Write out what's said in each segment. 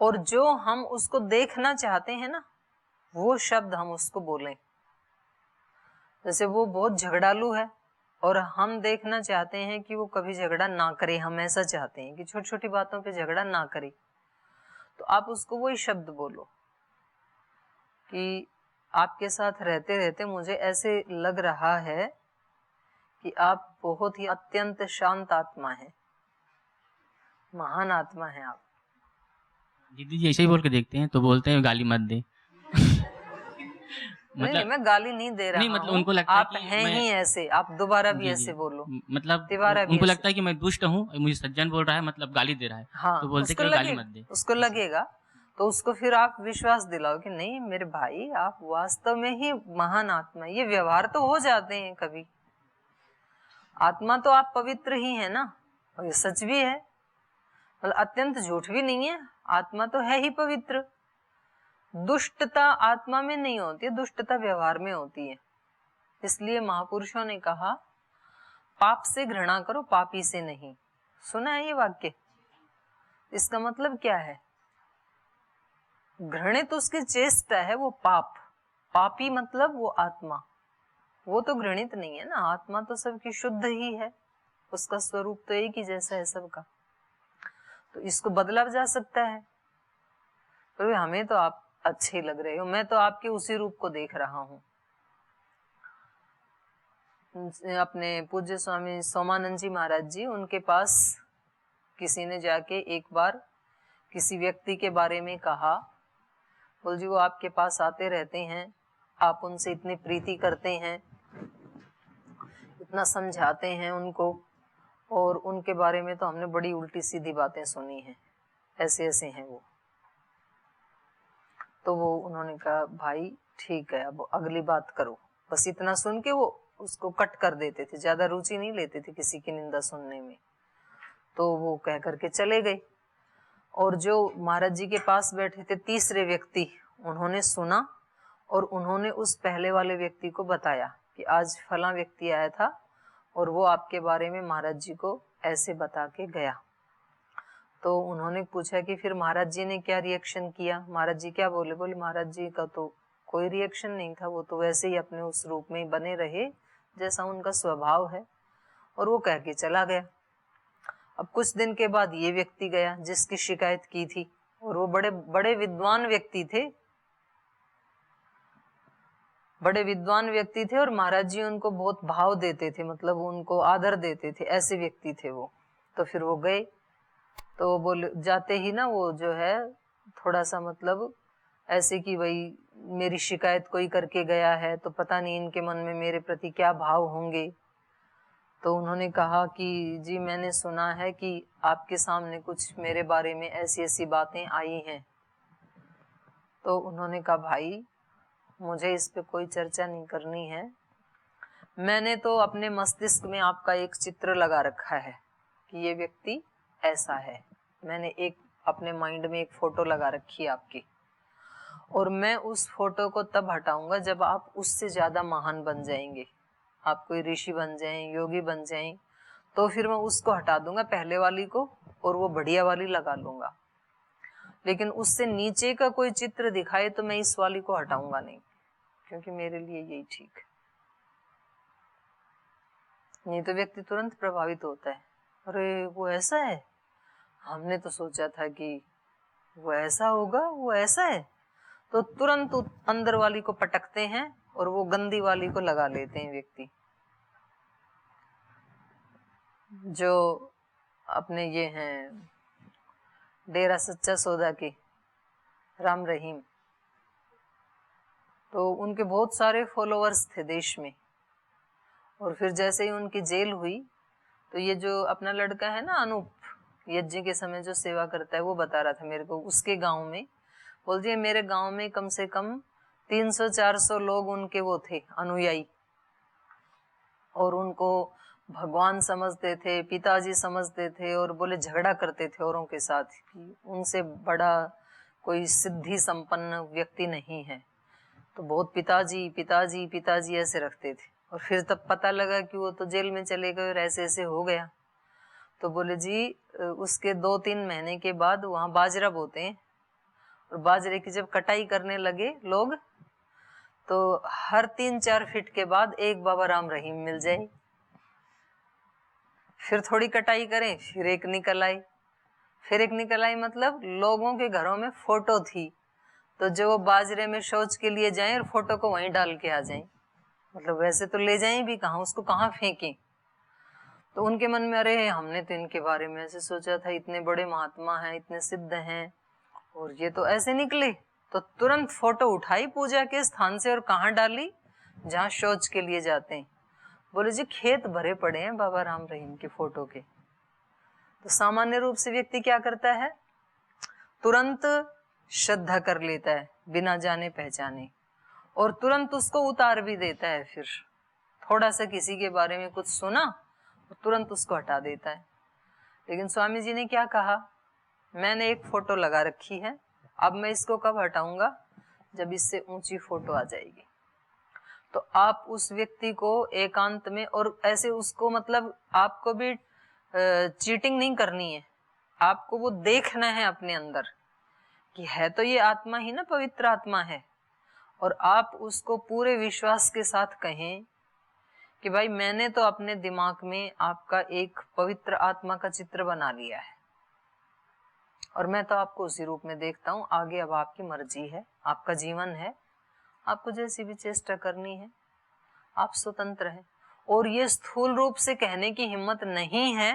और जो हम उसको देखना चाहते हैं ना, वो शब्द हम उसको बोलें। जैसे वो बहुत झगड़ालू है और हम देखना चाहते हैं कि वो कभी झगड़ा ना करे, हम ऐसा चाहते हैं कि छोटी छोटी बातों पे झगड़ा ना करे, तो आप उसको वही शब्द बोलो कि आपके साथ रहते रहते मुझे ऐसे लग रहा है कि आप बहुत ही अत्यंत शांत आत्मा है, महान आत्मा है आप। दीदी जी ऐसे ही बोल के देखते हैं तो बोलते हैं गाली मत दे। नहीं, मैं गाली नहीं दे नहीं, रहा मतलब हूँ, उनको लगता है आप कि हैं मैं ही ऐसे, आप दोबारा भी जी, ऐसे जी। बोलो, मतलब दोबारा भी उनको ऐसे। लगता है कि मैं दुष्ट हूँ, मुझे सज्जन बोल रहा है मतलब गाली दे रहा है, हाँ, तो बोलते हैं उसको कि गाली लगेगा, मत दे। उसको लगेगा, तो उसको फिर आप विश्वास दिलाओ कि नहीं मेरे भाई, आप वास्तव में ही महान आत्मा है। ये व्यवहार तो हो जाते हैं कभी, आत्मा तो आप पवित्र ही है ना, और ये सच भी है, मतलब अत्यंत झूठ भी नहीं है, आत्मा तो है ही पवित्र। दुष्टता आत्मा में नहीं होती है, दुष्टता व्यवहार में होती है। इसलिए महापुरुषों ने कहा पाप से घृणा करो, पापी से नहीं। सुना है ये वाक्य? इसका मतलब क्या है? घृणित उसकी चेष्टा है वो पाप, पापी मतलब वो आत्मा, वो तो घृणित नहीं है ना। आत्मा तो सबकी शुद्ध ही है, उसका स्वरूप तो एक ही जैसा है सबका, तो इसको बदला जा सकता है। तो हमें तो आप अच्छे लग रहे हो, मैं तो आपके उसी रूप को देख रहा हूँ। अपने पूज्य स्वामी सोमानंद जी महाराज जी, उनके पास किसी ने जाके एक बार किसी व्यक्ति के बारे में कहा, बोल जी वो आपके पास आते रहते हैं, आप उनसे इतनी प्रीति करते हैं, इतना समझाते हैं उनको, और उनके बारे में तो हमने बड़ी उल्टी सीधी बातें सुनी हैं, ऐसे ऐसे हैं वो। तो वो उन्होंने कहा भाई ठीक है, अब अगली बात करो। बस इतना सुन के वो उसको कट कर देते थे, ज्यादा रुचि नहीं लेते थे किसी की निंदा सुनने में। तो वो कह करके चले गए, और जो महाराज जी के पास बैठे थे तीसरे व्यक्ति, उन्होंने सुना और उन्होंने उस पहले वाले व्यक्ति को बताया कि आज फला व्यक्ति आया था और वो आपके बारे में महाराज जी को ऐसे बता के गया। तो उन्होंने पूछा कि फिर महाराज जी ने क्या रिएक्शन किया, महाराज जी क्या बोले? बोले महाराज जी का तो कोई रिएक्शन नहीं था, वो तो वैसे ही अपने उस रूप में ही बने रहे जैसा उनका स्वभाव है, और वो कह के चला गया। अब कुछ दिन के बाद ये व्यक्ति गया जिसकी शिकायत की थी, और वो बड़े बड़े विद्वान व्यक्ति थे, बड़े विद्वान व्यक्ति थे, और महाराज जी उनको बहुत भाव देते थे, मतलब उनको आदर देते थे, ऐसे व्यक्ति थे वो। तो फिर वो गए, तो बोले जाते ही ना वो जो है थोड़ा सा मतलब ऐसे कि भाई मेरी शिकायत कोई करके गया है तो पता नहीं इनके मन में मेरे प्रति क्या भाव होंगे। तो उन्होंने कहा कि जी मैंने सुना है कि आपके सामने कुछ मेरे बारे में ऐसी ऐसी बातें आई हैं। तो उन्होंने कहा भाई मुझे इस पे कोई चर्चा नहीं करनी है, मैंने तो अपने मस्तिष्क में आपका एक चित्र लगा रखा है कि ये व्यक्ति ऐसा है, मैंने एक अपने माइंड में एक फोटो लगा रखी है आपकी, और मैं उस फोटो को तब हटाऊंगा जब आप उससे ज्यादा महान बन जाएंगे, आप कोई ऋषि बन जाएं, योगी बन जाएं, तो फिर मैं उसको हटा दूंगा पहले वाली को और वो बढ़िया वाली लगा लूंगा। लेकिन उससे नीचे का कोई चित्र दिखाए तो मैं इस वाली को हटाऊंगा नहीं, क्योंकि मेरे लिए यही ठीक है। नहीं तो व्यक्ति तुरंत प्रभावित होता है, अरे वो ऐसा है, हमने तो सोचा था कि वो ऐसा होगा, वो ऐसा है, तो तुरंत अंदर वाली को पटकते हैं और वो गंदी वाली को लगा लेते हैं व्यक्ति। जो अपने ये हैं डेरा सच्चा सौदा के राम रहीम, तो उनके बहुत सारे फॉलोअर्स थे देश में, और फिर जैसे ही उनकी जेल हुई तो ये जो अपना लड़का है ना अनूप, यज्ञ के समय जो सेवा करता है, वो बता रहा था मेरे को उसके गांव में, बोल दिए मेरे गांव में कम से कम 300-400 लोग उनके वो थे अनुयायी, और उनको भगवान समझते थे, पिताजी समझते थे, और बोले झगड़ा करते थे औरों के साथ कि उनसे बड़ा कोई सिद्धि संपन्न व्यक्ति नहीं है, तो बहुत पिताजी पिताजी पिताजी ऐसे रखते थे। और फिर तब पता लगा कि वो तो जेल में चले गए और ऐसे ऐसे हो गया। तो बोले जी उसके 2-3 महीने के बाद वहाँ बाजरा बोते हैं, और बाजरे की जब कटाई करने लगे लोग, तो हर 3-4 फीट के बाद एक बाबा राम रहीम मिल जाए। फिर थोड़ी कटाई करें, फिर एक निकल आई, फिर एक निकल आई। मतलब लोगों के घरों में फोटो थी, तो जो वो बाजरे में शौच के लिए जाएं और फोटो को वहीं डाल के आ जाएं। मतलब वैसे तो ले जाएं भी कहाँ, उसको कहाँ फेंकें। तो उनके मन में, अरे हमने तो इनके बारे में ऐसे सोचा था, इतने बड़े महात्मा हैं, इतने सिद्ध हैं, और ये तो ऐसे निकले। तो तुरंत फोटो उठाई पूजा के स्थान से और कहाँ डाली, जहाँ शौच के लिए जाते हैं। बोले जी खेत भरे पड़े हैं बाबा राम रहीम की फोटो के। तो सामान्य रूप से व्यक्ति क्या करता है, तुरंत श्रद्धा कर लेता है बिना जाने पहचाने, और तुरंत उसको उतार भी देता है। फिर थोड़ा सा किसी के बारे में कुछ सुना तो तुरंत उसको हटा देता है। लेकिन स्वामी जी ने क्या कहा, मैंने एक फोटो लगा रखी है, अब मैं इसको कब हटाऊंगा, जब इससे ऊंची फोटो आ जाएगी। तो आप उस व्यक्ति को एकांत में, और ऐसे उसको, मतलब आपको भी चीटिंग नहीं करनी है, आपको वो देखना है अपने अंदर कि है तो ये आत्मा ही ना, पवित्र आत्मा है। और आप उसको पूरे विश्वास के साथ कहें कि भाई मैंने तो अपने दिमाग में आपका एक पवित्र आत्मा का चित्र बना लिया है, और मैं तो आपको उसी रूप में देखता हूँ। आगे अब आपकी मर्जी है, आपका जीवन है, आपको जैसी भी चेष्टा करनी है, आप स्वतंत्र हैं। और ये स्थूल रूप से कहने की हिम्मत नहीं है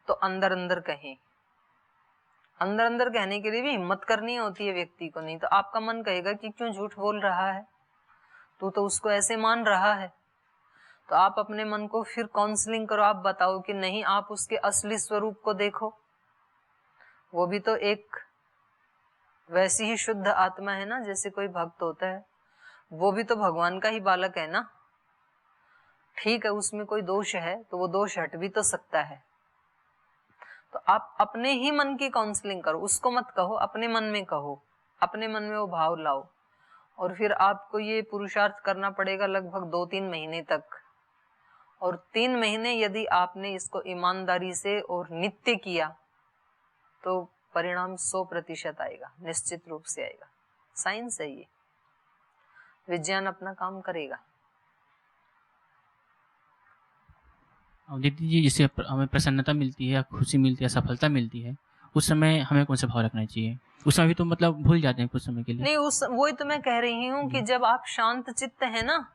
तो अंदर अंदर कहें। अंदर अंदर कहने के लिए भी हिम्मत करनी होती है व्यक्ति को, नहीं तो आपका मन कहेगा कि क्यों झूठ बोल रहा है, तू तो उसको ऐसे मान रहा है। तो आप अपने मन को फिर काउंसलिंग करो, आप बताओ कि नहीं, आप उसके असली स्वरूप को देखो, वो भी तो एक वैसी ही शुद्ध आत्मा है ना, जैसे कोई भक्त होता है, वो भी तो भगवान का ही बालक है ना। ठीक है, उसमें कोई दोष है तो वो दोष हट भी तो सकता है। तो आप अपने ही मन की काउंसलिंग करो, उसको मत कहो, अपने मन में कहो, अपने मन में वो भाव लाओ। और फिर आपको ये पुरुषार्थ करना पड़ेगा लगभग 2-3 महीने तक। और 3 महीने यदि आपने इसको ईमानदारी से और नित्य किया तो परिणाम 100% आएगा, निश्चित रूप से आएगा। साइंस है ये, विज्ञान अपना काम करेगा। और दीदी जी, जिससे हमें प्रसन्नता मिलती है या खुशी मिलती है, सफलता मिलती है, उस समय हमें कौन सा भाव रखना चाहिए? उस समय भी तो मतलब भूल जाते हैं कुछ समय के लिए। नहीं, उस वही तो मैं कह रही हूँ कि जब आप शांत चित्त है ना,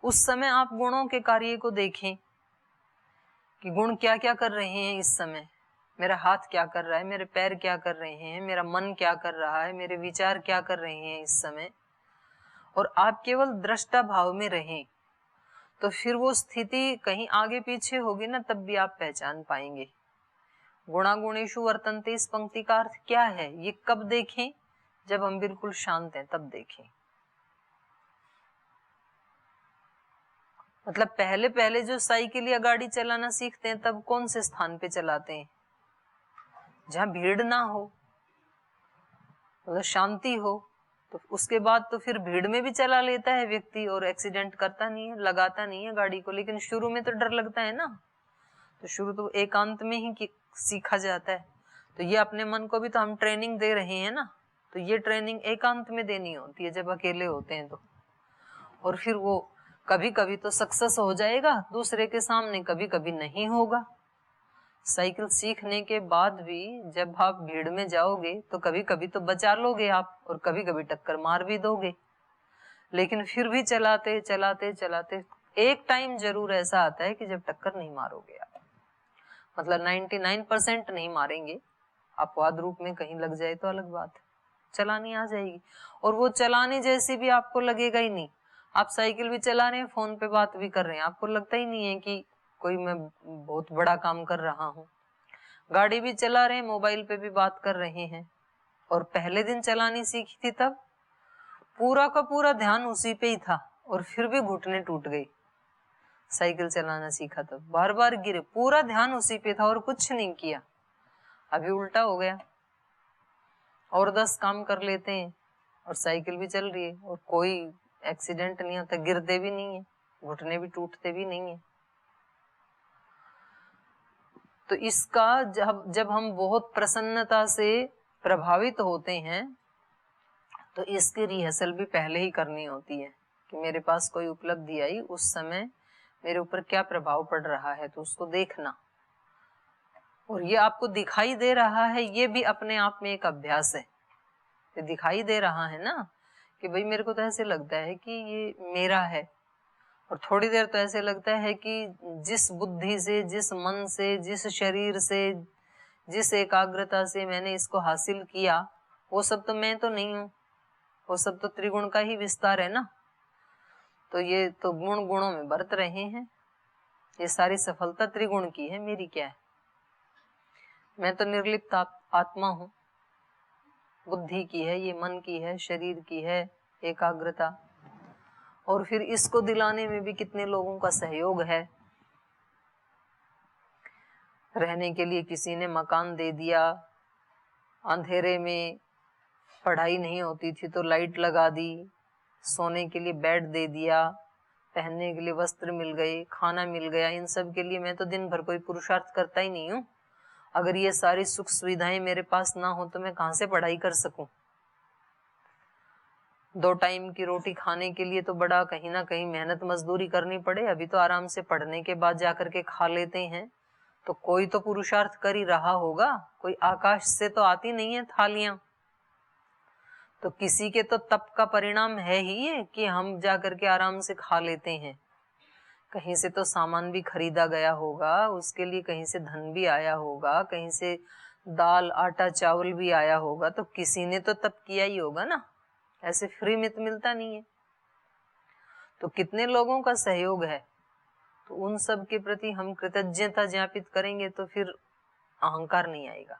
उस समय आप गुणों के कार्य को देखें कि गुण क्या क्या कर रहे हैं इस समय। मेरा हाथ क्या कर रहा है, मेरे पैर क्या कर रहे हैं, मेरा मन क्या कर रहा है, मेरे विचार क्या कर रहे हैं इस समय। और आप केवल दृष्टा भाव में रहें, तो फिर वो स्थिति कहीं आगे पीछे होगी ना, तब भी आप पहचान पाएंगे। गुणागुणेषु वर्तन्ते, इस पंक्ति का अर्थ क्या है, ये कब देखें, जब हम बिल्कुल शांत हैं तब देखें। मतलब पहले पहले जो साइकिल या गाड़ी चलाना सीखते हैं, तब कौन से स्थान पे चलाते हैं, जहां भीड़ ना हो, मतलब शांति हो। तो उसके बाद तो फिर भीड़ में भी चला लेता है व्यक्ति और एक्सीडेंट करता नहीं है, लगाता नहीं है गाड़ी को। लेकिन शुरू में तो डर लगता है ना, तो शुरू तो एकांत में ही सीखा जाता है। तो ये अपने मन को भी तो हम ट्रेनिंग दे रहे हैं ना, तो ये ट्रेनिंग एकांत में देनी होती है जब अकेले होते हैं तो। और फिर वो कभी कभी तो सक्सेस हो जाएगा दूसरे के सामने, कभी कभी नहीं होगा। साइकिल सीखने के बाद भी जब आप भीड़ में जाओगे तो कभी कभी तो बचा लोगे आप, और कभी कभी टक्कर मार भी दोगे। लेकिन फिर भी चलाते चलाते चलाते एक टाइम जरूर ऐसा आता है कि जब टक्कर नहीं मारोगे आप, मतलब 99% नहीं मारेंगे। अपवाद रूप में कहीं लग जाए तो अलग बात, चलानी आ जाएगी। और वो चलाने जैसे भी आपको लगेगा ही नहीं। आप साइकिल भी चला रहे हैं, फोन पे बात भी कर रहे हैं, आपको लगता ही नहीं है कि कोई मैं बहुत बड़ा काम कर रहा हूँ। गाड़ी भी चला रहे हैं, मोबाइल पे भी बात कर रहे हैं। और पहले दिन चलानी सीखी थी तब पूरा का पूरा ध्यान उसी पे ही था, और फिर भी घुटने टूट गए। साइकिल चलाना सीखा तब बार बार गिरे, पूरा ध्यान उसी पे था और कुछ नहीं किया। अभी उल्टा हो गया, और 10 काम कर लेते हैं और साइकिल भी चल रही है और कोई एक्सीडेंट नहीं होता, गिरते भी नहीं है, घुटने भी टूटते भी नहीं है। तो इसका जब हम बहुत प्रसन्नता से प्रभावित होते हैं तो इसकी रिहर्सल भी पहले ही करनी होती है कि मेरे पास कोई उपलब्धि आई, उस समय मेरे ऊपर क्या प्रभाव पड़ रहा है, तो उसको देखना। और ये आपको दिखाई दे रहा है, ये भी अपने आप में एक अभ्यास है। ये दिखाई दे रहा है ना कि भाई मेरे को तो ऐसे लगता है कि ये मेरा है, और थोड़ी देर तो ऐसे लगता है कि जिस बुद्धि से, जिस मन से, जिस शरीर से, जिस एकाग्रता से मैंने इसको हासिल किया, वो सब तो मैं तो नहीं हूँ, वो सब तो त्रिगुण का ही विस्तार है ना। तो ये तो गुण गुणों में बरत रहे हैं, ये सारी सफलता त्रिगुण की है, मेरी क्या है। मैं तो निर्लिप्त आत्मा हूँ, बुद्धि की है, ये मन की है, शरीर की है एकाग्रता। और फिर इसको दिलाने में भी कितने लोगों का सहयोग है। रहने के लिए किसी ने मकान दे दिया, अंधेरे में पढ़ाई नहीं होती थी तो लाइट लगा दी, सोने के लिए बेड दे दिया, पहनने के लिए वस्त्र मिल गए, खाना मिल गया। इन सब के लिए मैं तो दिन भर कोई पुरुषार्थ करता ही नहीं हूँ। अगर ये सारी सुख सुविधाएं मेरे पास ना हो तो मैं कहाँ से पढ़ाई कर सकूं। 2 टाइम की रोटी खाने के लिए तो बड़ा कहीं ना कहीं मेहनत मजदूरी करनी पड़े। अभी तो आराम से पढ़ने के बाद जाकर के खा लेते हैं। तो कोई तो पुरुषार्थ कर ही रहा होगा, कोई आकाश से तो आती नहीं है थालियां। तो किसी के तो तप का परिणाम है ही ये कि हम जाकर के आराम से खा लेते हैं। कहीं से तो सामान भी खरीदा गया होगा, उसके लिए कहीं से धन भी आया होगा, कहीं से दाल आटा चावल भी आया होगा, तो किसी ने तो तप किया ही होगा ना। ऐसे फ्री में तो मिलता नहीं है। तो कितने लोगों का सहयोग है, तो उन सब के प्रति हम कृतज्ञता ज्ञापित करेंगे तो फिर अहंकार नहीं आएगा।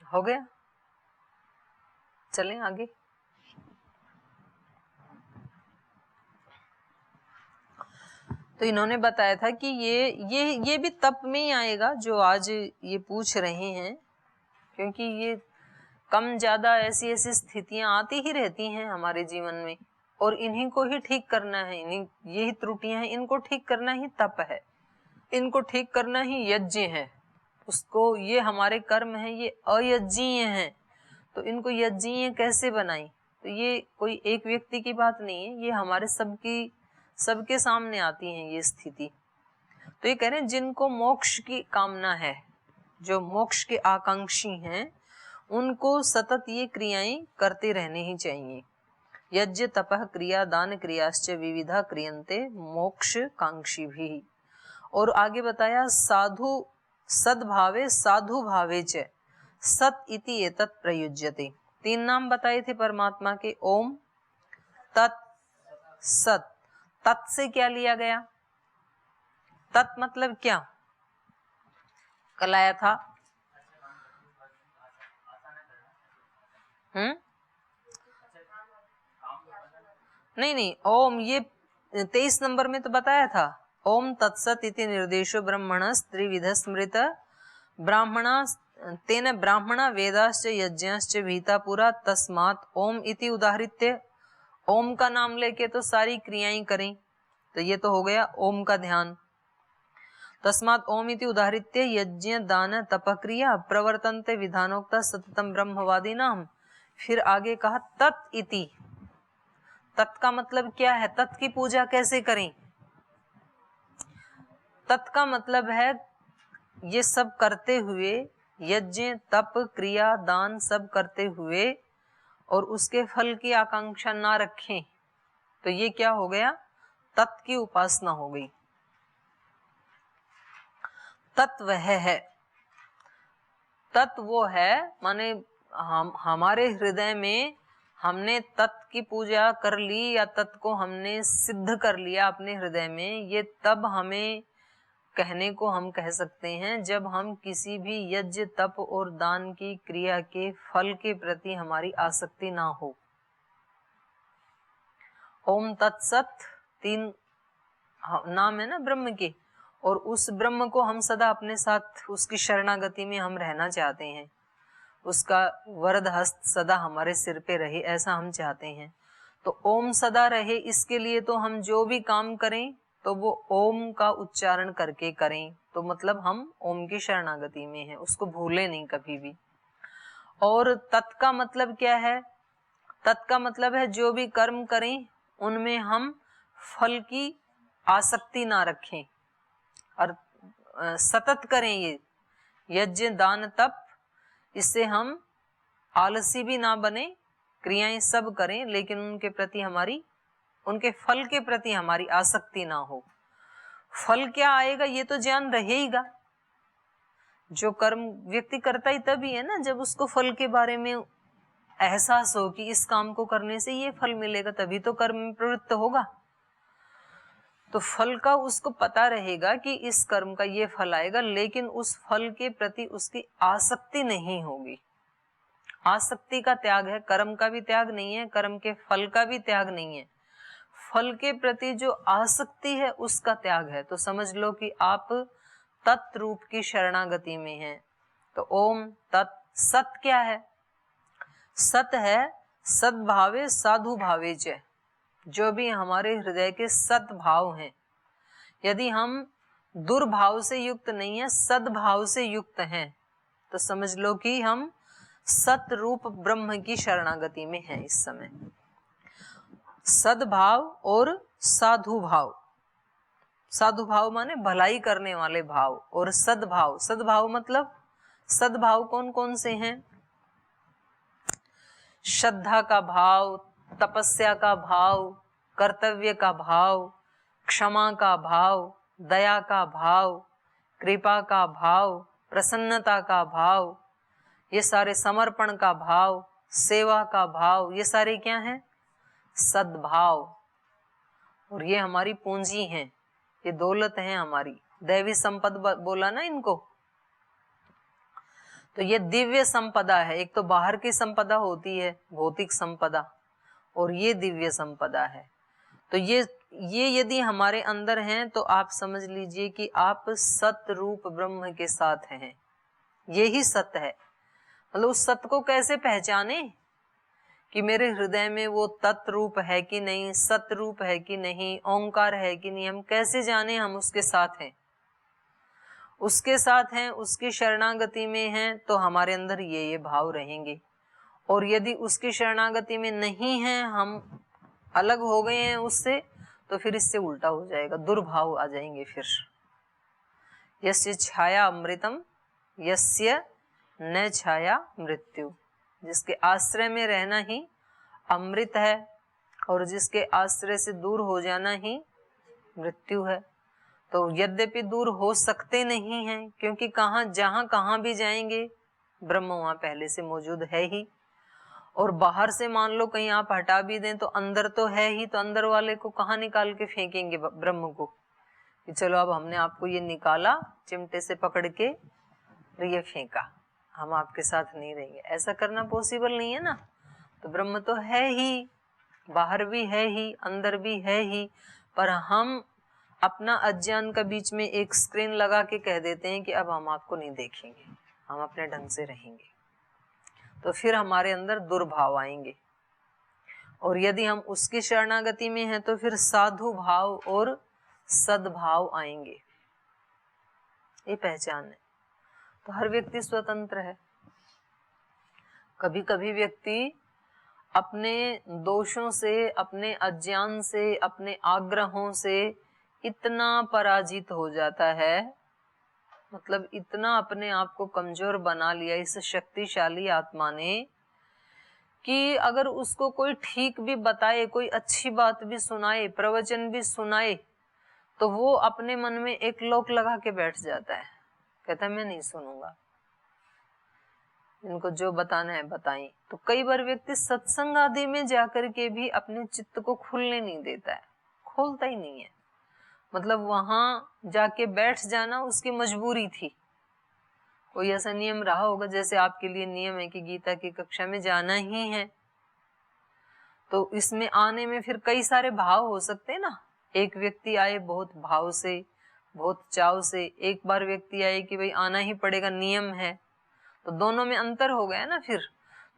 हो गया, चलें आगे। तो इन्होंने बताया था कि ये भी तप में ही आएगा जो आज ये पूछ रहे हैं, क्योंकि ये कम ज्यादा ऐसी ऐसी स्थितियां आती ही रहती हैं हमारे जीवन में, और इन्हीं को ही ठीक करना है। इन्हीं यही त्रुटियां हैं, इनको ठीक करना ही तप है, इनको ठीक करना ही यज्ञ है। उसको, ये हमारे कर्म है, ये अयज्ञीय हैं, तो इनको यज्ञीय कैसे बनाएं। तो ये कोई एक व्यक्ति की बात नहीं है, ये हमारे सबके सामने आती है ये स्थिति। तो ये कह रहे हैं जिनको मोक्ष की कामना है, जो मोक्ष के आकांक्षी हैं, उनको सतत ये क्रियाएं करते रहने ही चाहिए। यज्ञ तपः क्रिया दान क्रियाश्च विविधा क्रियन्ते मोक्ष कांक्षी भी। और आगे बताया साधु सद्भावे साधु भावे च सत इति एतत् प्रयुज्यते। 3 नाम बताए थे परमात्मा के, ओम, तत्, सत। तत् से क्या लिया गया? तत् मतलब क्या कलाया था? नहीं, ओम ये 23 नंबर में तो बताया था। ओम तत्सत इति निर्देशो ब्रह्मणस् त्रिविध स्मृत ब्राह्मणा तेन ब्राह्मणा वेदाश्च यज्ञाश्च भीता पुरा तस्मात् ओम इति उदाहृत्य। ओम का नाम लेके तो सारी क्रियाएं करें, तो ये तो हो गया ओम का ध्यान। तस्मात् ओम इति उदाहृत्य यज्ञ दान तपक्रिया प्रवर्तन्ते विधानोक्ता सततम ब्रह्मवादी नाम। फिर आगे कहा तत् इति। तत् का मतलब क्या है? तत् की पूजा कैसे करें? तत् का मतलब है ये सब करते हुए, यज्ञ तप क्रिया दान सब करते हुए और उसके फल की आकांक्षा ना रखें, तो ये क्या हो गया? तत् की उपासना हो गई। तत् वह है, तत् वो है, माने हमारे हृदय में हमने तत् की पूजा कर ली या तत् को हमने सिद्ध कर लिया अपने हृदय में, ये तब हमें कहने को हम कह सकते हैं जब हम किसी भी यज्ञ तप और दान की क्रिया के फल के प्रति हमारी आसक्ति ना हो। ओम तत्सत 3 नाम है ना ब्रह्म के, और उस ब्रह्म को हम सदा अपने साथ, उसकी शरणागति में हम रहना चाहते हैं, उसका वरद हस्त सदा हमारे सिर पे रहे, ऐसा हम चाहते हैं। तो ओम सदा रहे, इसके लिए तो हम जो भी काम करें तो वो ओम का उच्चारण करके करें, तो मतलब हम ओम की शरणागति में हैं, उसको भूलें नहीं कभी भी। और तत् का मतलब क्या है? तत् का मतलब है जो भी कर्म करें उनमें हम फल की आसक्ति ना रखें और सतत करें ये यज्ञ दान तप, इससे हम आलसी भी ना बने, क्रियाएं सब करें लेकिन उनके फल के प्रति हमारी आसक्ति ना हो। फल क्या आएगा ये तो ज्ञान रहेगा। जो कर्म व्यक्ति करता ही तभी है ना जब उसको फल के बारे में एहसास हो कि इस काम को करने से ये फल मिलेगा, तभी तो कर्म में प्रवृत्त होगा। तो फल का उसको पता रहेगा कि इस कर्म का ये फल आएगा, लेकिन उस फल के प्रति उसकी आसक्ति नहीं होगी। आसक्ति का त्याग है, कर्म का भी त्याग नहीं है, कर्म के फल का भी त्याग नहीं है। फल के प्रति जो आसक्ति है उसका त्याग है। तो समझ लो कि आप तत्रूप की शरणागति में हैं। तो ओम तत्। सत क्या है? सत है सद्भावे साधु भावे च, जो भी हमारे हृदय के सद्भाव हैं। यदि हम दुर्भाव से युक्त नहीं है, सद्भाव से युक्त हैं, तो समझ लो कि हम सतरूप ब्रह्म की शरणागति में हैं इस समय। सद्भाव और साधु भाव। साधु भाव माने भलाई करने वाले भाव, और सद्भाव, सद्भाव मतलब सद्भाव कौन कौन से हैं? श्रद्धा का भाव, तपस्या का भाव, कर्तव्य का भाव, क्षमा का भाव, दया का भाव, कृपा का भाव, प्रसन्नता का भाव, ये सारे समर्पण का भाव, सेवा का भाव, ये सारे क्या हैं? सद्भाव। और ये हमारी पूंजी है, ये दौलत है हमारी, दैवी संपदा बोला ना इनको। तो ये दिव्य संपदा है। एक तो बाहर की संपदा होती है भौतिक संपदा, और ये दिव्य संपदा है। तो ये यदि हमारे अंदर हैं तो आप समझ लीजिए कि आप सत रूप ब्रह्म के साथ हैं। ये ही सत्य है। मतलब उस सत्य को कैसे पहचाने कि मेरे हृदय में वो तत्व रूप है कि नहीं, सत रूप है कि नहीं, ओंकार है कि नहीं, हम कैसे जाने हम उसके साथ हैं? उसके साथ हैं, उसकी शरणागति में हैं, तो हमारे अंदर ये भाव रहेंगे। और यदि उसकी शरणागति में नहीं है, हम अलग हो गए हैं उससे, तो फिर इससे उल्टा हो जाएगा, दुर्भाव आ जाएंगे। फिर यस्य छाया अमृतम यस्य न छाया मृत्यु, जिसके आश्रय में रहना ही अमृत है और जिसके आश्रय से दूर हो जाना ही मृत्यु है। तो यद्यपि दूर हो सकते नहीं हैं, क्योंकि कहाँ भी जाएंगे ब्रह्म वहां पहले से मौजूद है ही। और बाहर से मान लो कहीं आप हटा भी दें तो अंदर तो है ही, तो अंदर वाले को कहाँ निकाल के फेंकेंगे ब्रह्म को कि चलो अब हमने आपको ये निकाला चिमटे से पकड़ के और ये फेंका, हम आपके साथ नहीं रहेंगे। ऐसा करना पॉसिबल नहीं है ना। तो ब्रह्म तो है ही, बाहर भी है ही, अंदर भी है ही, पर हम अपना अज्ञान का बीच में एक स्क्रीन लगा के कह देते हैं कि अब हम आपको नहीं देखेंगे, हम अपने ढंग से रहेंगे। तो फिर हमारे अंदर दुर्भाव आएंगे। और यदि हम उसकी शरणागति में हैं तो फिर साधु भाव और सद्भाव आएंगे। ये पहचान है। तो हर व्यक्ति स्वतंत्र है। कभी कभी व्यक्ति अपने दोषों से, अपने अज्ञान से, अपने आग्रहों से इतना पराजित हो जाता है, मतलब इतना अपने आप को कमजोर बना लिया इस शक्तिशाली आत्मा ने, कि अगर उसको कोई ठीक भी बताए, कोई अच्छी बात भी सुनाए, प्रवचन भी सुनाए, तो वो अपने मन में एक लोक लगा के बैठ जाता है, कहता है मैं नहीं सुनूंगा, इनको जो बताना है बताएं। तो कई बार व्यक्ति सत्संग आदि में जाकर के भी अपने चित्त को खुलने नहीं देता है, खोलता ही नहीं है। मतलब वहां जाके बैठ जाना उसकी मजबूरी थी। कोई ऐसा नियम रहा होगा, जैसे आपके लिए नियम है कि गीता की कक्षा में जाना ही है, तो इसमें आने में फिर कई सारे भाव हो सकते हैं ना। एक व्यक्ति आए बहुत भाव से, बहुत चाव से, एक बार व्यक्ति आए कि भाई आना ही पड़ेगा, नियम है, तो दोनों में अंतर हो गया ना फिर।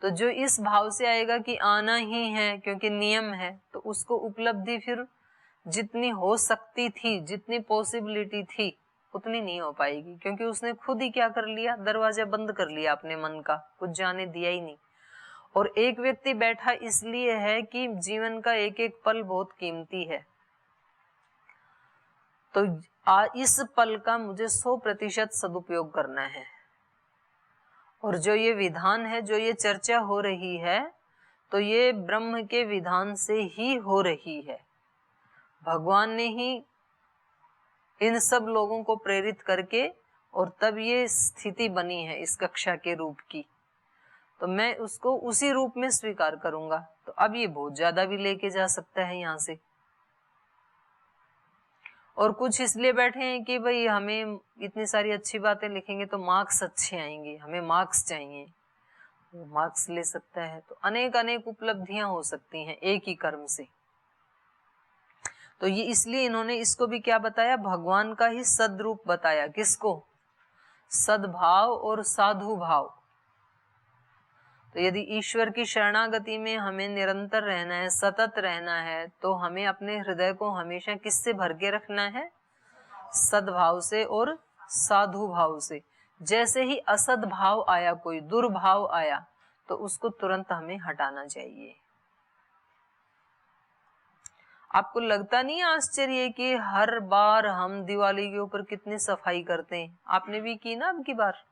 तो जो इस भाव से आएगा कि आना ही है क्योंकि नियम है, तो उसको उपलब्धि फिर जितनी हो सकती थी, जितनी पॉसिबिलिटी थी, उतनी नहीं हो पाएगी, क्योंकि उसने खुद ही क्या कर लिया, दरवाजा बंद कर लिया अपने मन का, कुछ जाने दिया ही नहीं। और एक व्यक्ति बैठा इसलिए है कि जीवन का एक एक पल बहुत कीमती है, तो इस पल का मुझे 100% सदुपयोग करना है। और जो ये विधान है, जो ये चर्चा हो रही है, तो ये ब्रह्म के विधान से ही हो रही है। भगवान ने ही इन सब लोगों को प्रेरित करके और तब ये स्थिति बनी है इस कक्षा के रूप की, तो मैं उसको उसी रूप में स्वीकार करूंगा। तो अब ये बहुत ज्यादा भी लेके जा सकता है यहाँ से। और कुछ इसलिए बैठे हैं कि भाई हमें इतनी सारी अच्छी बातें लिखेंगे तो मार्क्स अच्छे आएंगे, हमें मार्क्स चाहिए, वो मार्क्स ले सकता है। तो अनेक अनेक उपलब्धियां हो सकती हैं एक ही कर्म से। तो ये इसलिए इन्होंने इसको भी क्या बताया, भगवान का ही सद्रूप बताया। किसको? सद्भाव और साधु भाव। तो यदि ईश्वर की शरणागति में हमें निरंतर रहना है, सतत रहना है, तो हमें अपने हृदय को हमेशा किससे भर के रखना है? सद्भाव से और साधु भाव से। जैसे ही असद्भाव आया, कोई दुर्भाव आया, तो उसको तुरंत हमें हटाना चाहिए। आपको लगता नहीं आश्चर्य कि हर बार हम दिवाली के ऊपर कितनी सफाई करते हैं? आपने भी की ना अब की बार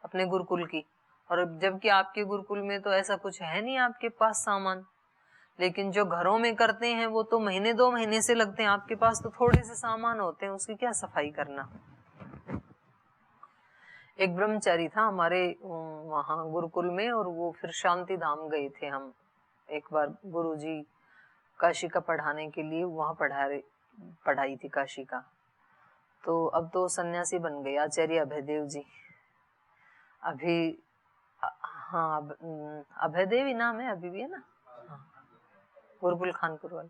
अपने गुरुकुल की, और जबकि आपके गुरुकुल में तो ऐसा कुछ है नहीं आपके पास सामान, लेकिन जो घरों में करते हैं वो तो महीने 2 महीने से लगते हैं। आपके पास तो थोड़े से सामान होते हैं, उसकी क्या सफाई करना। एक ब्रह्मचारी था हमारे वहां गुरुकुल में, और वो फिर शांति धाम गए थे हम एक बार, गुरुजी काशी का पढ़ाने के लिए वहां पढ़ाई थी काशी का। तो अब तो सन्यासी बन गए आचार्य अभयदेव जी। अभी हाँ, अभयदेव ही नाम है, अभी भी है ना, हाँ, गुरुकुल खानपुर वाले।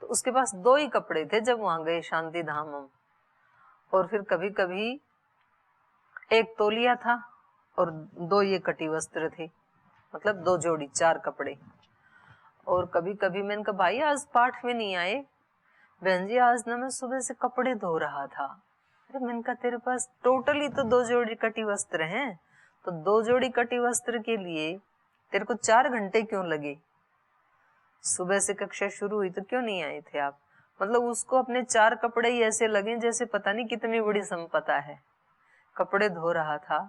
तो उसके पास 2 ही कपड़े थे जब वहां गए शांति धाम हम। और फिर कभी कभी एक तौलिया था और 2 ये कटी वस्त्र थे, मतलब 2 जोड़ी, 4 कपड़े। और कभी कभी मैंने कहा भाई आज पाठ में नहीं आए? बहन जी आज ना मैं सुबह से कपड़े धो रहा था। अरे मैंने कहा तेरे पास टोटली तो 2 जोड़ी कटी वस्त्र हैं, तो 2 जोड़ी कटी वस्त्र के लिए तेरे को 4 घंटे क्यों लगे? सुबह से कक्षा शुरू हुई तो क्यों नहीं आए थे आप? मतलब उसको अपने 4 कपड़े ही ऐसे लगे जैसे पता नहीं कितनी बड़ी संपदा है। कपड़े धो रहा था।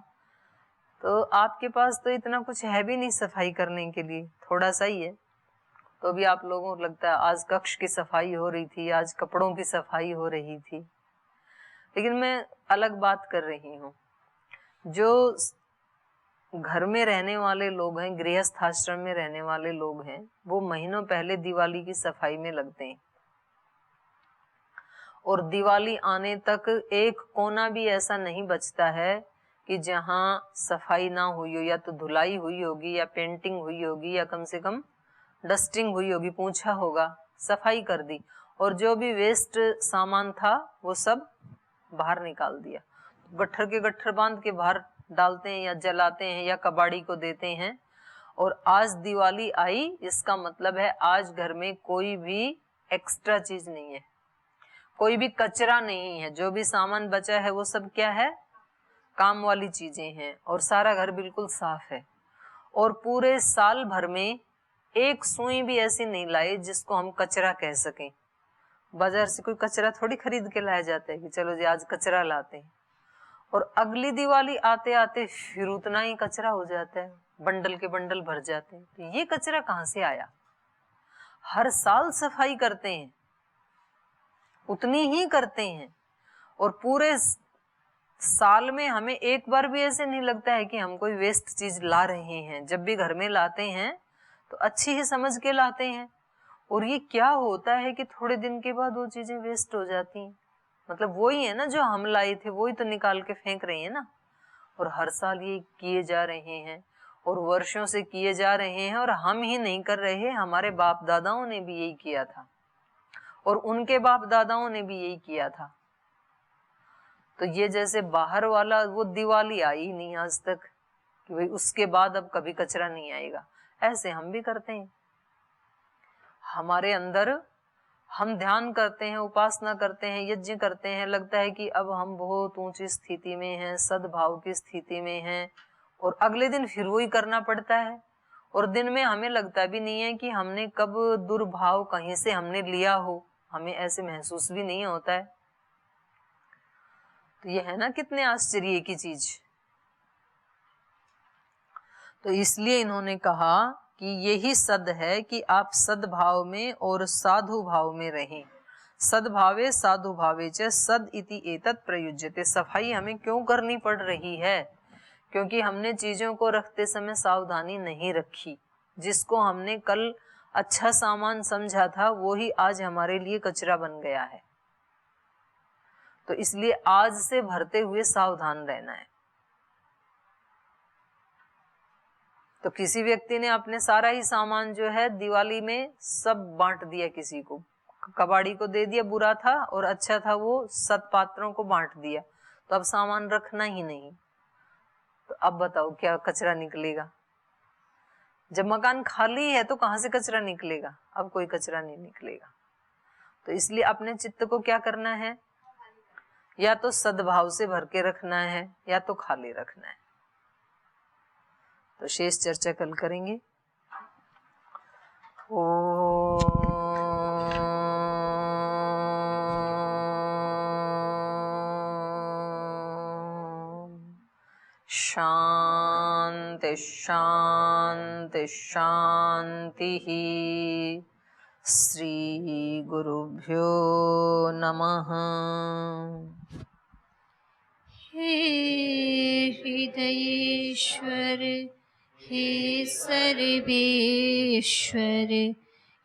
तो आपके पास तो इतना कुछ है भी नहीं सफाई करने के लिए, थोड़ा सा ही है। तो भी आप लोगों को लगता है आज कक्ष की सफाई हो रही थी, आज कपड़ों की सफाई हो रही थी। लेकिन मैं अलग बात कर रही हूँ। जो घर में रहने वाले लोग हैं, गृहस्थ आश्रम में रहने वाले लोग हैं, वो महीनों पहले दिवाली की सफाई में लगते हैं। और दिवाली आने तक एक कोना भी ऐसा नहीं बचता है कि जहां सफाई ना हुई हो, या तो धुलाई हुई होगी, या पेंटिंग हुई होगी, या कम से कम डस्टिंग हुई होगी, पूछा होगा, सफाई कर दी, और जो भी वेस्ट सामान था वो सब बाहर निकाल दिया। गट्ठर के गट्ठर बांध के बाहर डालते हैं, या जलाते हैं, या कबाड़ी को देते हैं। और आज दिवाली आई, इसका मतलब है आज घर में कोई भी एक्स्ट्रा चीज नहीं है, कोई भी कचरा नहीं है। जो भी सामान बचा है वो सब क्या है? काम वाली चीजें हैं। और सारा घर बिल्कुल साफ है। और पूरे साल भर में एक सुई भी ऐसी नहीं लाई जिसको हम कचरा कह सकें। बाजार से कोई कचरा थोड़ी खरीद के लाया जाता है कि चलो जी आज कचरा लाते हैं। और अगली दिवाली आते आते फिर उतना ही कचरा हो जाता है, बंडल के बंडल भर जाते हैं। तो ये कचरा कहाँ से आया? हर साल सफाई करते हैं, उतनी ही करते हैं, और पूरे साल में हमें एक बार भी ऐसे नहीं लगता है कि हम कोई वेस्ट चीज ला रहे हैं। जब भी घर में लाते हैं तो अच्छी ही समझ के लाते हैं। और ये क्या होता है कि थोड़े दिन के बाद वो चीजें वेस्ट हो जाती हैं। मतलब वही है ना जो हम लाए थे, वही तो निकाल के फेंक रहे हैं ना। और हर साल ये किए जा रहे हैं, और वर्षों से किए जा रहे हैं, और हम ही नहीं कर रहे, हमारे बाप दादाओं ने भी यही किया था, और उनके बाप दादाओं ने भी यही किया था। तो ये जैसे बाहर वाला वो दिवाली आई नहीं आज तक कि भाई उसके बाद अब कभी कचरा नहीं आएगा, ऐसे हम भी करते हैं। हमारे अंदर हम ध्यान करते हैं, उपासना करते हैं, यज्ञ करते हैं, लगता है कि अब हम बहुत ऊंची स्थिति में हैं, सद्भाव की स्थिति में हैं, और अगले दिन फिर वही करना पड़ता है। और दिन में हमें लगता भी नहीं है कि हमने कब दुर्भाव कहीं से हमने लिया हो, हमें ऐसे महसूस भी नहीं होता है। तो ये है ना कितने आश्चर्य की चीज। तो इसलिए इन्होंने कहा कि यही सद है कि आप सद्भाव में और साधु भाव में रहें। सद्भावे साधु भावे च सद इति एतत् प्रयुज्यते। सफाई हमें क्यों करनी पड़ रही है? क्योंकि हमने चीजों को रखते समय सावधानी नहीं रखी। जिसको हमने कल अच्छा सामान समझा था वो ही आज हमारे लिए कचरा बन गया है। तो इसलिए आज से भरते हुए सावधान रहना है। तो किसी व्यक्ति ने अपने सारा ही सामान जो है दिवाली में सब बांट दिया, किसी को कबाड़ी को दे दिया, बुरा था और अच्छा था वो सत्पात्रों को बांट दिया, तो अब सामान रखना ही नहीं। तो अब बताओ क्या कचरा निकलेगा? जब मकान खाली है तो कहां से कचरा निकलेगा? अब कोई कचरा नहीं निकलेगा। तो इसलिए अपने चित्त को क्या करना है? या तो सद्भाव से भर के रखना है या तो खाली रखना है। तो शेष चर्चा कल करेंगे। शांति शांति शांति। श्री गुरुभ्यो नमः। हे हृदयेश्वर, हे सर्वेश्वर,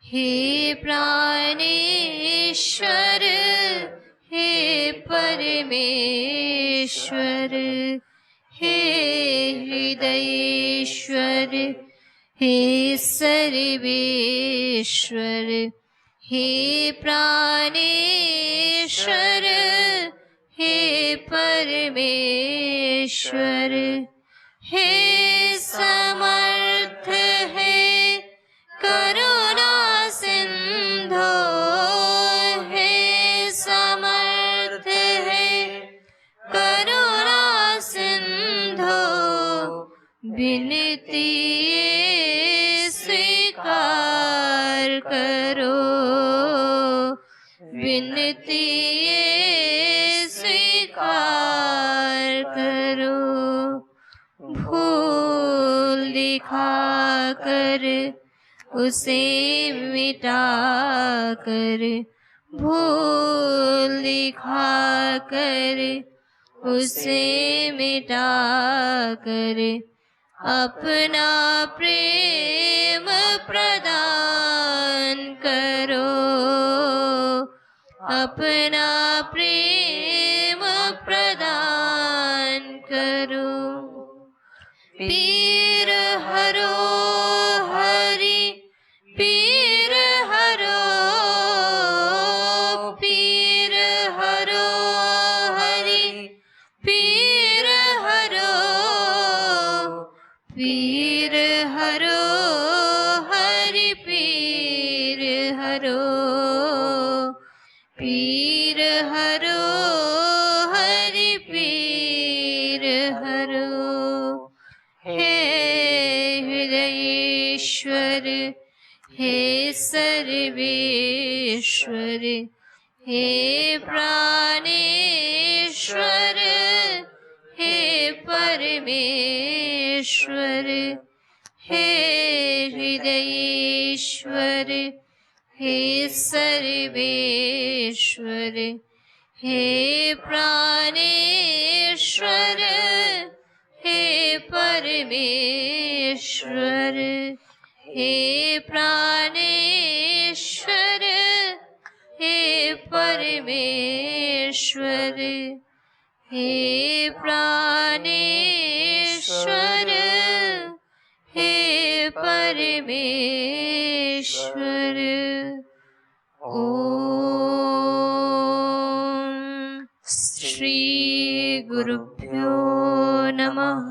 हे प्राणेश्वर, हे परमेश्वर, हे हृदयेश्वर, हे सर्वेश्वर, हे प्राणेश्वर, हे परमेश्वर, हे समर्थ, हे करुणा सिंधु, हे समर्थ, हे करुणा सिंधु, विनती स्वीकार करो, विनती स्वीकार करो। भूल दिखा कर उसे मिटा कर, भूल दिखा कर उसे मिटा कर, अपना प्रेम प्रदान करो, अपना प्रेम प्रदान करो। पीर हरो हरि, पीर हरो, पीर हरो हरि, पीर हरो, पीर हरो हरि, पीर हरो, पीर हरो हरि, पीर हरो। हे हृदयेश्वर, हे सर्वेश्वर, हे प्राणेश्वर, हे परमेश्वर, हे हृदयेश्वर, हे सर्वेश्वर, हे प्राणेश्वर, हे परमेश्वर, हे प्राणेश्वर, हे परमेश्वर, हे प्राणेश्वर, हे परमेश्वर। ओम श्री गुरुभ्यो नमः।